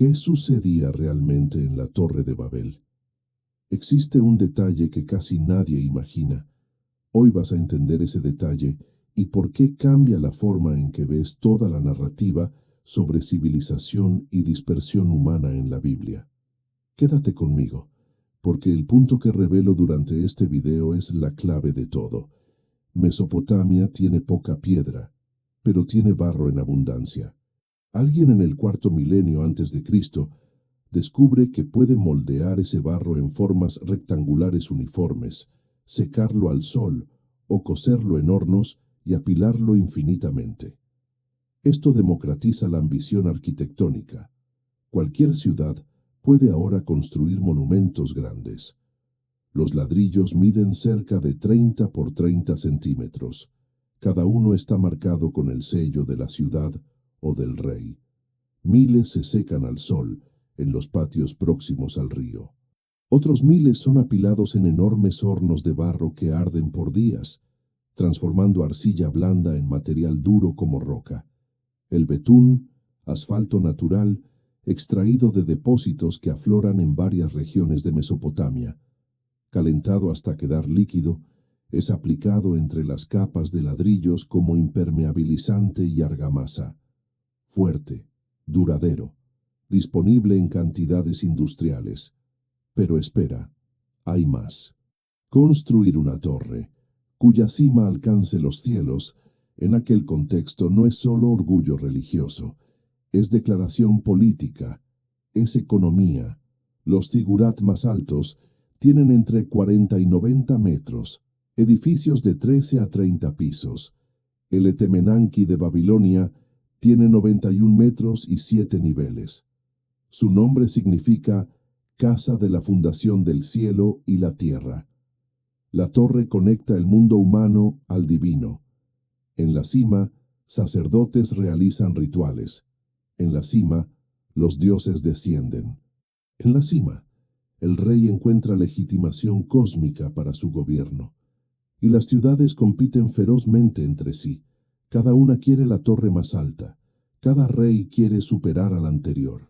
¿Qué sucedía realmente en la Torre de Babel? Existe un detalle que casi nadie imagina. Hoy vas a entender ese detalle y por qué cambia la forma en que ves toda la narrativa sobre civilización y dispersión humana en la Biblia. Quédate conmigo, porque el punto que revelo durante este video es la clave de todo. Mesopotamia tiene poca piedra, pero tiene barro en abundancia. Alguien en el cuarto milenio antes de Cristo descubre que puede moldear ese barro en formas rectangulares uniformes, secarlo al sol o cocerlo en hornos y apilarlo infinitamente. Esto democratiza la ambición arquitectónica. Cualquier ciudad puede ahora construir monumentos grandes. Los ladrillos miden cerca de 30 por 30 centímetros. Cada uno está marcado con el sello de la ciudad o del rey. Miles se secan al sol en los patios próximos al río. Otros miles son apilados en enormes hornos de barro que arden por días, transformando arcilla blanda en material duro como roca. El betún, asfalto natural, extraído de depósitos que afloran en varias regiones de Mesopotamia. Calentado hasta quedar líquido, es aplicado entre las capas de ladrillos como impermeabilizante y argamasa. Fuerte, duradero, disponible en cantidades industriales. Pero espera, hay más. Construir una torre, cuya cima alcance los cielos, en aquel contexto no es solo orgullo religioso, es declaración política, es economía. Los zigurat más altos tienen entre 40 y 90 metros, edificios de 13 a 30 pisos. El Etemenanki de Babilonia tiene 91 metros y 7 niveles. Su nombre significa Casa de la fundación del cielo y la tierra. La torre conecta el mundo humano al divino. En la cima, sacerdotes realizan rituales. En la cima, los dioses descienden. En la cima, el rey encuentra legitimación cósmica para su gobierno. Y las ciudades compiten ferozmente entre sí. Cada una quiere la torre más alta. Cada rey quiere superar al anterior.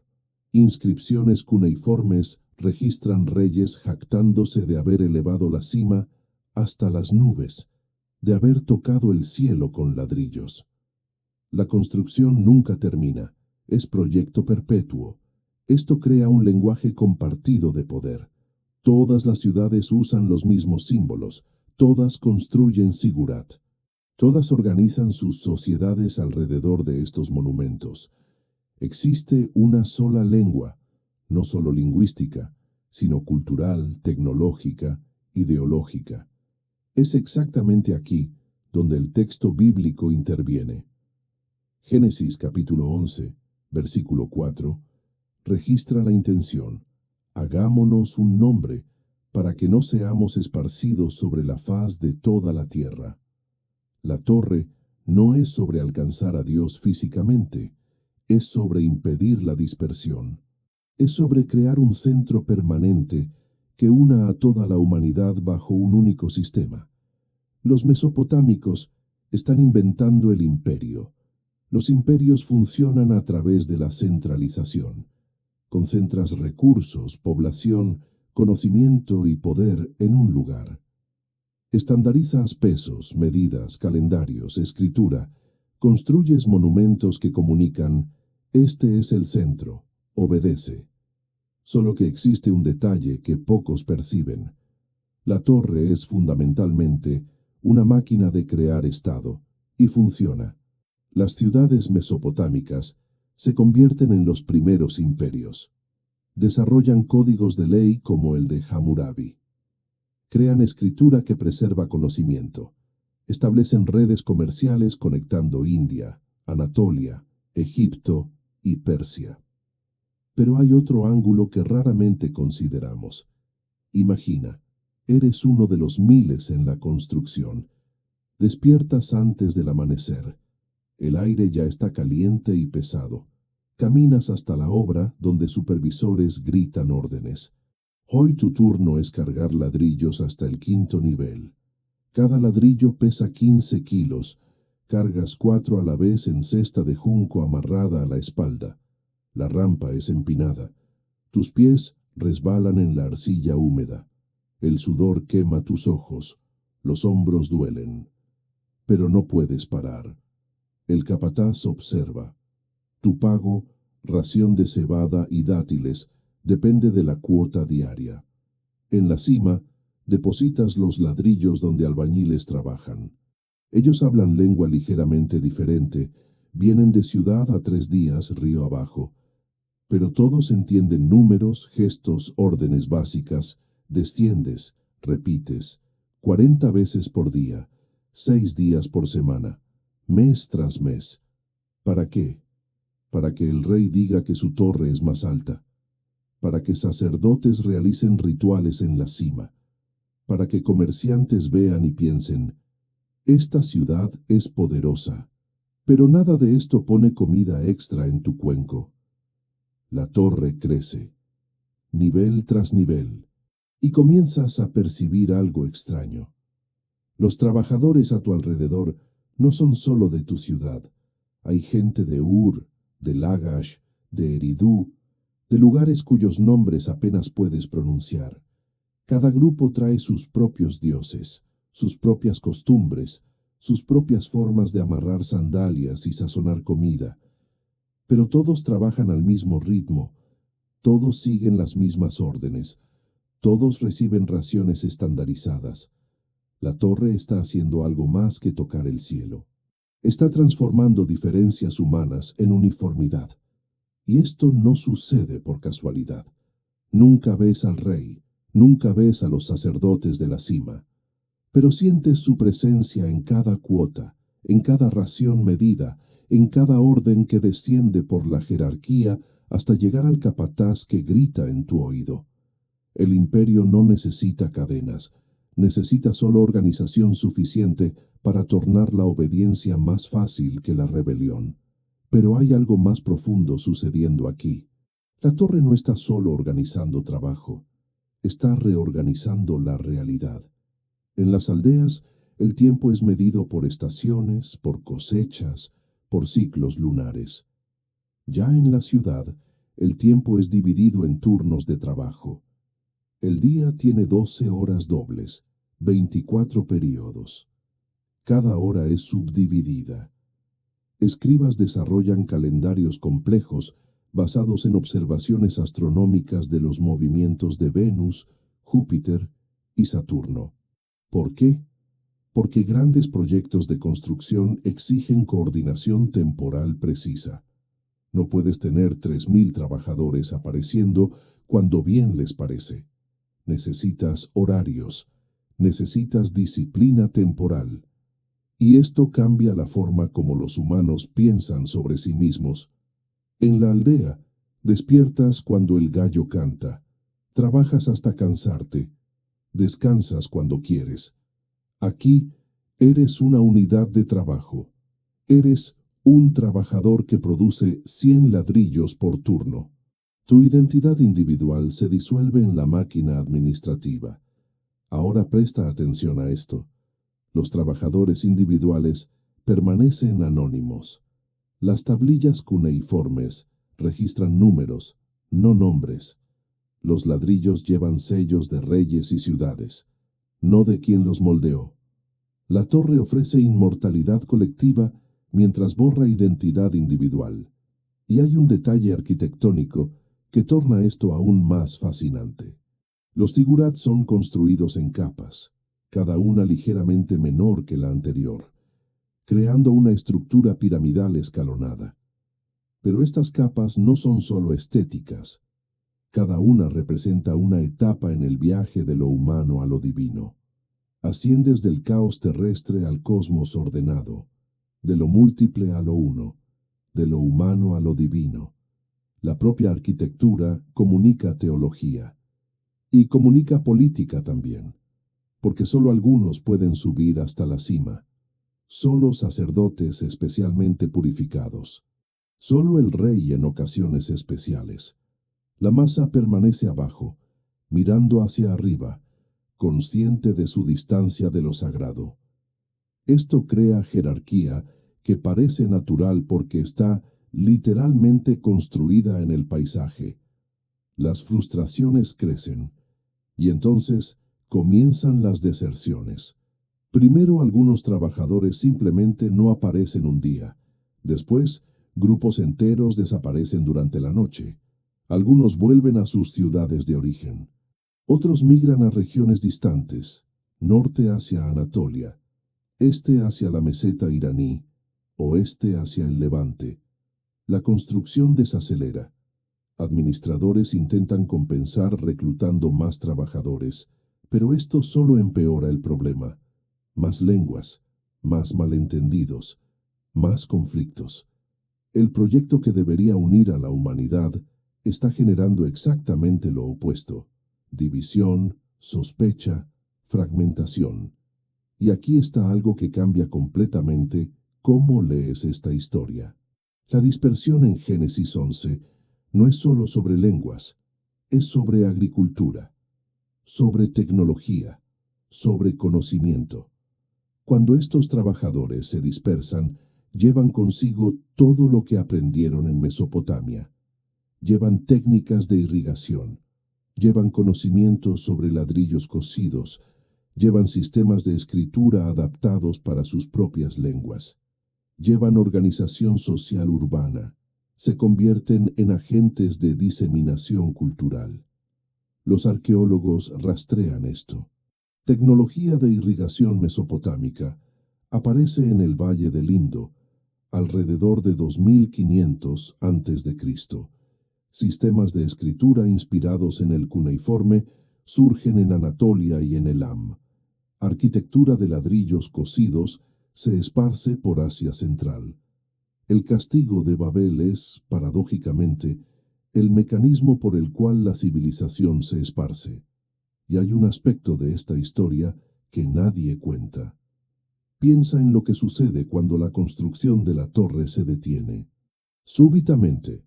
Inscripciones cuneiformes registran reyes jactándose de haber elevado la cima hasta las nubes, de haber tocado el cielo con ladrillos. La construcción nunca termina, es proyecto perpetuo. Esto crea un lenguaje compartido de poder. Todas las ciudades usan los mismos símbolos, todas construyen zigurat. Todas organizan sus sociedades alrededor de estos monumentos. Existe una sola lengua, no solo lingüística, sino cultural, tecnológica, ideológica. Es exactamente aquí donde el texto bíblico interviene. Génesis capítulo 11, versículo 4, registra la intención: hagámonos un nombre para que no seamos esparcidos sobre la faz de toda la tierra. La torre no es sobre alcanzar a Dios físicamente, es sobre impedir la dispersión. Es sobre crear un centro permanente que una a toda la humanidad bajo un único sistema. Los mesopotámicos están inventando el imperio. Los imperios funcionan a través de la centralización. Concentras recursos, población, conocimiento y poder en un lugar. Estandarizas pesos, medidas, calendarios, escritura. Construyes monumentos que comunican: este es el centro, obedece. Solo que existe un detalle que pocos perciben. La torre es fundamentalmente una máquina de crear estado, y funciona. Las ciudades mesopotámicas se convierten en los primeros imperios. Desarrollan códigos de ley como el de Hammurabi. Crean escritura que preserva conocimiento. Establecen redes comerciales conectando India, Anatolia, Egipto y Persia. Pero hay otro ángulo que raramente consideramos. Imagina, eres uno de los miles en la construcción. Despiertas antes del amanecer. El aire ya está caliente y pesado. Caminas hasta la obra donde supervisores gritan órdenes. Hoy tu turno es cargar ladrillos hasta el 5º nivel. Cada ladrillo pesa 15 kilos. Cargas 4 a la vez en cesta de junco amarrada a la espalda. La rampa es empinada. Tus pies resbalan en la arcilla húmeda. El sudor quema tus ojos. Los hombros duelen. Pero no puedes parar. El capataz observa. Tu pago, ración de cebada y dátiles, depende de la cuota diaria. En la cima, depositas los ladrillos donde albañiles trabajan. Ellos hablan lengua ligeramente diferente, vienen de ciudad a 3 días río abajo, pero todos entienden números, gestos, órdenes básicas, desciendes, repites, 40 veces por día, 6 días por semana, mes tras mes. ¿Para qué? Para que el rey diga que su torre es más alta, para que sacerdotes realicen rituales en la cima, para que comerciantes vean y piensen, esta ciudad es poderosa, pero nada de esto pone comida extra en tu cuenco. La torre crece, nivel tras nivel, y comienzas a percibir algo extraño. Los trabajadores a tu alrededor no son solo de tu ciudad. Hay gente de Ur, de Lagash, de Eridú, de lugares cuyos nombres apenas puedes pronunciar. Cada grupo trae sus propios dioses, sus propias costumbres, sus propias formas de amarrar sandalias y sazonar comida. Pero todos trabajan al mismo ritmo, todos siguen las mismas órdenes, todos reciben raciones estandarizadas. La torre está haciendo algo más que tocar el cielo. Está transformando diferencias humanas en uniformidad. Y esto no sucede por casualidad. Nunca ves al rey, nunca ves a los sacerdotes de la cima, pero sientes su presencia en cada cuota, en cada ración medida, en cada orden que desciende por la jerarquía hasta llegar al capataz que grita en tu oído. El imperio no necesita cadenas, necesita solo organización suficiente para tornar la obediencia más fácil que la rebelión. Pero hay algo más profundo sucediendo aquí. La torre no está solo organizando trabajo, está reorganizando la realidad. En las aldeas, el tiempo es medido por estaciones, por cosechas, por ciclos lunares. Ya en la ciudad, el tiempo es dividido en turnos de trabajo. El día tiene 12 horas dobles, 24 periodos. Cada hora es subdividida. Escribas desarrollan calendarios complejos basados en observaciones astronómicas de los movimientos de Venus, Júpiter y Saturno. ¿Por qué? Porque grandes proyectos de construcción exigen coordinación temporal precisa. No puedes tener 3.000 trabajadores apareciendo cuando bien les parece. Necesitas horarios, necesitas disciplina temporal. Y esto cambia la forma como los humanos piensan sobre sí mismos. En la aldea, despiertas cuando el gallo canta, trabajas hasta cansarte, descansas cuando quieres. Aquí, eres una unidad de trabajo. Eres un trabajador que produce 100 ladrillos por turno. Tu identidad individual se disuelve en la máquina administrativa. Ahora presta atención a esto. Los trabajadores individuales permanecen anónimos. Las tablillas cuneiformes registran números, no nombres. Los ladrillos llevan sellos de reyes y ciudades, no de quien los moldeó. La torre ofrece inmortalidad colectiva mientras borra identidad individual. Y hay un detalle arquitectónico que torna esto aún más fascinante. Los zigurats son construidos en capas, cada una ligeramente menor que la anterior, creando una estructura piramidal escalonada. Pero estas capas no son solo estéticas. Cada una representa una etapa en el viaje de lo humano a lo divino. Asciendes del caos terrestre al cosmos ordenado, de lo múltiple a lo uno, de lo humano a lo divino. La propia arquitectura comunica teología y comunica política también, porque solo algunos pueden subir hasta la cima, solo sacerdotes especialmente purificados, solo el rey en ocasiones especiales. La masa permanece abajo, mirando hacia arriba, consciente de su distancia de lo sagrado. Esto crea jerarquía que parece natural porque está literalmente construida en el paisaje. Las frustraciones crecen, y entonces comienzan las deserciones. Primero algunos trabajadores simplemente no aparecen un día. Después, grupos enteros desaparecen durante la noche. Algunos vuelven a sus ciudades de origen. Otros migran a regiones distantes, norte hacia Anatolia, este hacia la meseta iraní, oeste hacia el Levante. La construcción desacelera. Administradores intentan compensar reclutando más trabajadores, pero esto solo empeora el problema. Más lenguas, más malentendidos, más conflictos. El proyecto que debería unir a la humanidad está generando exactamente lo opuesto: división, sospecha, fragmentación. Y aquí está algo que cambia completamente cómo lees esta historia. La dispersión en Génesis 11 no es solo sobre lenguas, es sobre agricultura, sobre tecnología, sobre conocimiento. Cuando estos trabajadores se dispersan, llevan consigo todo lo que aprendieron en Mesopotamia. Llevan técnicas de irrigación, llevan conocimientos sobre ladrillos cocidos, llevan sistemas de escritura adaptados para sus propias lenguas. Llevan organización social urbana, se convierten en agentes de diseminación cultural. Los arqueólogos rastrean esto. Tecnología de irrigación mesopotámica aparece en el Valle del Indo, alrededor de 2500 a.C. Sistemas de escritura inspirados en el cuneiforme surgen en Anatolia y en Elam. Arquitectura de ladrillos cocidos se esparce por Asia Central. El castigo de Babel es, paradójicamente, el mecanismo por el cual la civilización se esparce. Y hay un aspecto de esta historia que nadie cuenta. Piensa en lo que sucede cuando la construcción de la torre se detiene. Súbitamente,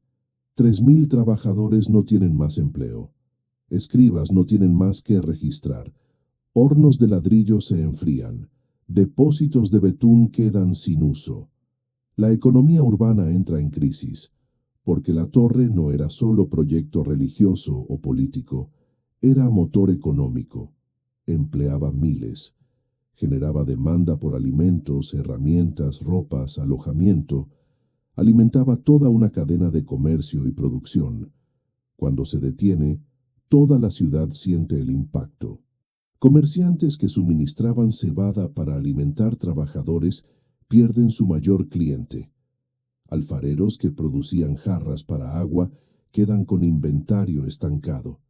3000 trabajadores no tienen más empleo. Escribas no tienen más que registrar. Hornos de ladrillo se enfrían. Depósitos de betún quedan sin uso. La economía urbana entra en crisis, porque la torre no era solo proyecto religioso o político, era motor económico. Empleaba miles. Generaba demanda por alimentos, herramientas, ropas, alojamiento. Alimentaba toda una cadena de comercio y producción. Cuando se detiene, toda la ciudad siente el impacto. Comerciantes que suministraban cebada para alimentar trabajadores pierden su mayor cliente. Alfareros que producían jarras para agua quedan con inventario estancado.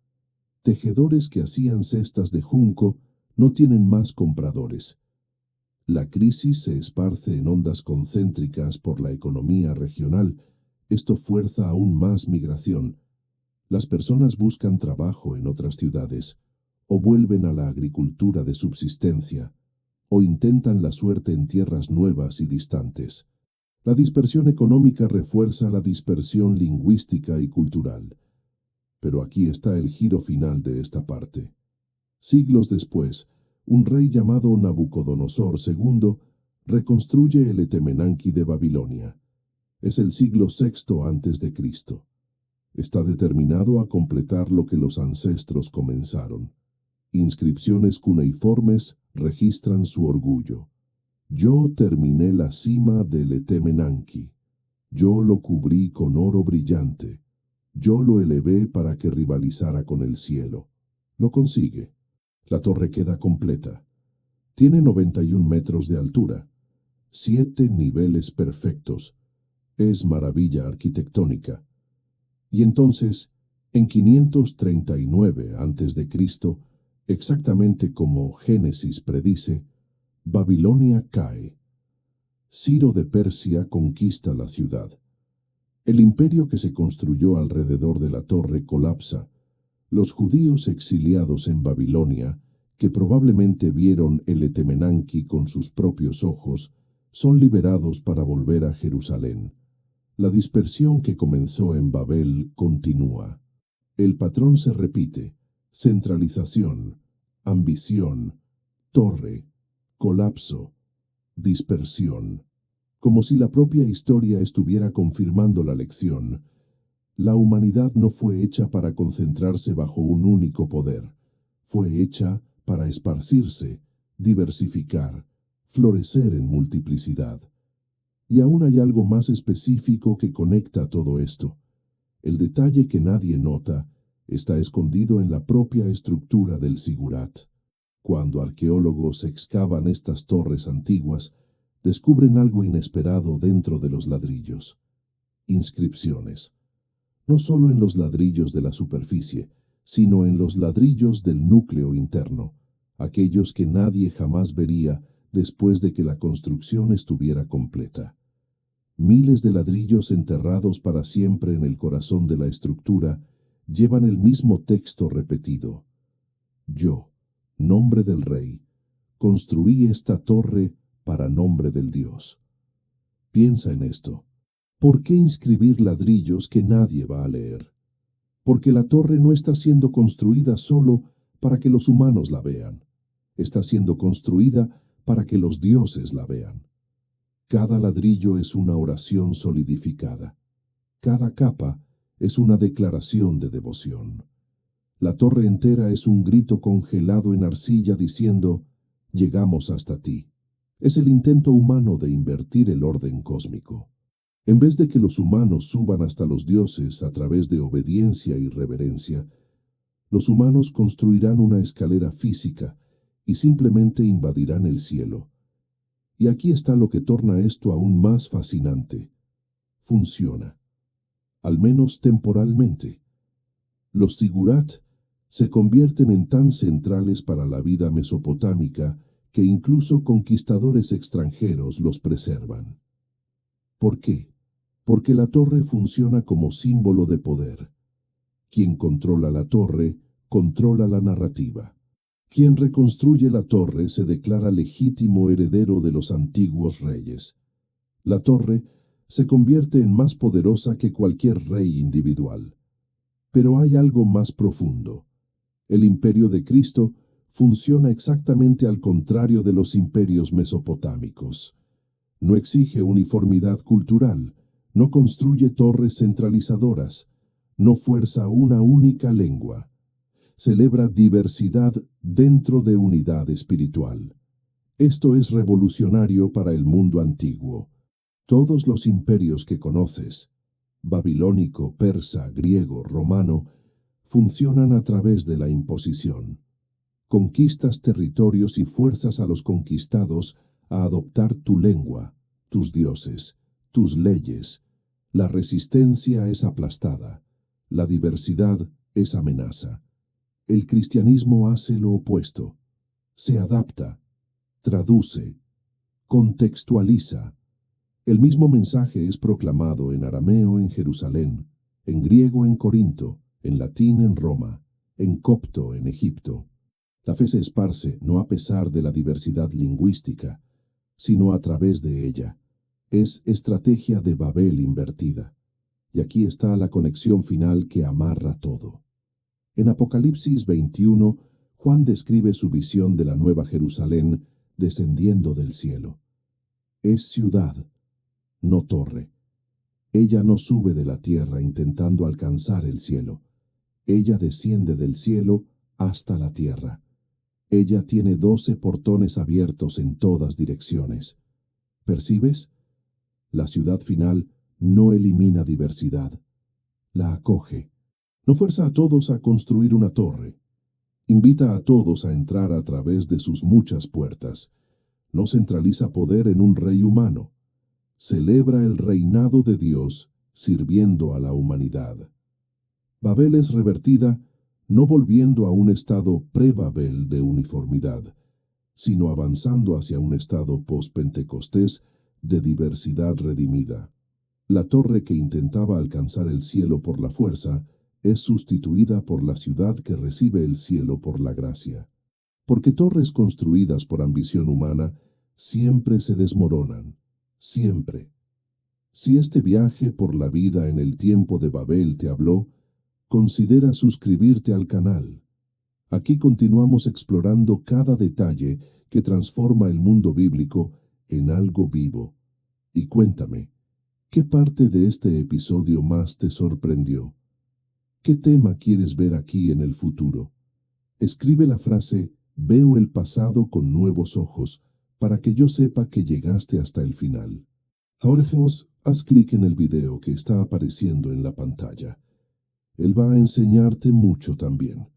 Tejedores que hacían cestas de junco no tienen más compradores. La crisis se esparce en ondas concéntricas por la economía regional. Esto fuerza aún más migración. Las personas buscan trabajo en otras ciudades, o vuelven a la agricultura de subsistencia, o intentan la suerte en tierras nuevas y distantes. La dispersión económica refuerza la dispersión lingüística y cultural. Pero aquí está el giro final de esta parte. Siglos después, un rey llamado Nabucodonosor II reconstruye el Etemenanki de Babilonia. Es el siglo VI a.C. Está determinado a completar lo que los ancestros comenzaron. Inscripciones cuneiformes registran su orgullo. Yo terminé la cima del Etemenanki. Yo lo cubrí con oro brillante. Yo lo elevé para que rivalizara con el cielo. Lo consigue. La torre queda completa. Tiene 91 metros de altura. 7 niveles perfectos. Es maravilla arquitectónica. Y entonces, en 539 a.C., exactamente como Génesis predice, Babilonia cae. Ciro de Persia conquista la ciudad. El imperio que se construyó alrededor de la torre colapsa. Los judíos exiliados en Babilonia, que probablemente vieron el Etemenanki con sus propios ojos, son liberados para volver a Jerusalén. La dispersión que comenzó en Babel continúa. El patrón se repite: centralización, ambición, torre, colapso, dispersión. como si la propia historia estuviera confirmando la lección. La humanidad no fue hecha para concentrarse bajo un único poder. Fue hecha para esparcirse, diversificar, florecer en multiplicidad. Y aún hay algo más específico que conecta todo esto. El detalle que nadie nota está escondido en la propia estructura del sigurat. Cuando arqueólogos excavan estas torres antiguas, descubren algo inesperado dentro de los ladrillos. Inscripciones. No solo en los ladrillos de la superficie, sino en los ladrillos del núcleo interno, aquellos que nadie jamás vería después de que la construcción estuviera completa. Miles de ladrillos enterrados para siempre en el corazón de la estructura llevan el mismo texto repetido. Yo, nombre del Rey, construí esta torre para nombre del Dios. Piensa en esto. ¿Por qué inscribir ladrillos que nadie va a leer? Porque la torre no está siendo construida solo para que los humanos la vean. Está siendo construida para que los dioses la vean. Cada ladrillo es una oración solidificada. Cada capa es una declaración de devoción. La torre entera es un grito congelado en arcilla diciendo, llegamos hasta ti. Es el intento humano de invertir el orden cósmico. En vez de que los humanos suban hasta los dioses a través de obediencia y reverencia, los humanos construirán una escalera física y simplemente invadirán el cielo. Y aquí está lo que torna esto aún más fascinante. Funciona. Al menos temporalmente. Los sigurat se convierten en tan centrales para la vida mesopotámica que incluso conquistadores extranjeros los preservan. ¿Por qué? Porque la torre funciona como símbolo de poder. Quien controla la torre, controla la narrativa. Quien reconstruye la torre se declara legítimo heredero de los antiguos reyes. La torre se convierte en más poderosa que cualquier rey individual. Pero hay algo más profundo. El imperio de Cristo funciona exactamente al contrario de los imperios mesopotámicos. No exige uniformidad cultural, no construye torres centralizadoras, no fuerza una única lengua. Celebra diversidad dentro de unidad espiritual. Esto es revolucionario para el mundo antiguo. Todos los imperios que conoces, babilónico, persa, griego, romano, funcionan a través de la imposición. Conquistas territorios y fuerzas a los conquistados a adoptar tu lengua, tus dioses, tus leyes. La resistencia es aplastada. La diversidad es amenaza. El cristianismo hace lo opuesto. Se adapta, traduce, contextualiza. El mismo mensaje es proclamado en arameo en Jerusalén, en griego en Corinto, en latín en Roma, en copto en Egipto. La fe se esparce no a pesar de la diversidad lingüística, sino a través de ella. Es estrategia de Babel invertida. Y aquí está la conexión final que amarra todo. En Apocalipsis 21, Juan describe su visión de la Nueva Jerusalén descendiendo del cielo. Es ciudad, no torre. Ella no sube de la tierra intentando alcanzar el cielo. Ella desciende del cielo hasta la tierra. Ella tiene 12 portones abiertos en todas direcciones. ¿Percibes? La ciudad final no elimina diversidad. La acoge. No fuerza a todos a construir una torre. Invita a todos a entrar a través de sus muchas puertas. No centraliza poder en un rey humano. Celebra el reinado de Dios sirviendo a la humanidad. Babel es revertida no volviendo a un estado pre-Babel de uniformidad, sino avanzando hacia un estado post-Pentecostés de diversidad redimida. La torre que intentaba alcanzar el cielo por la fuerza es sustituida por la ciudad que recibe el cielo por la gracia. Porque torres construidas por ambición humana siempre se desmoronan, siempre. Si este viaje por la vida en el tiempo de Babel te habló, considera suscribirte al canal. Aquí continuamos explorando cada detalle que transforma el mundo bíblico en algo vivo, Y cuéntame, ¿qué parte de este episodio más te sorprendió? ¿Qué tema quieres ver aquí en el futuro? Escribe la frase "Veo el pasado con nuevos ojos" para que yo sepa que llegaste hasta el final. Ahora, haz clic en el video que está apareciendo en la pantalla. Él va a enseñarte mucho también.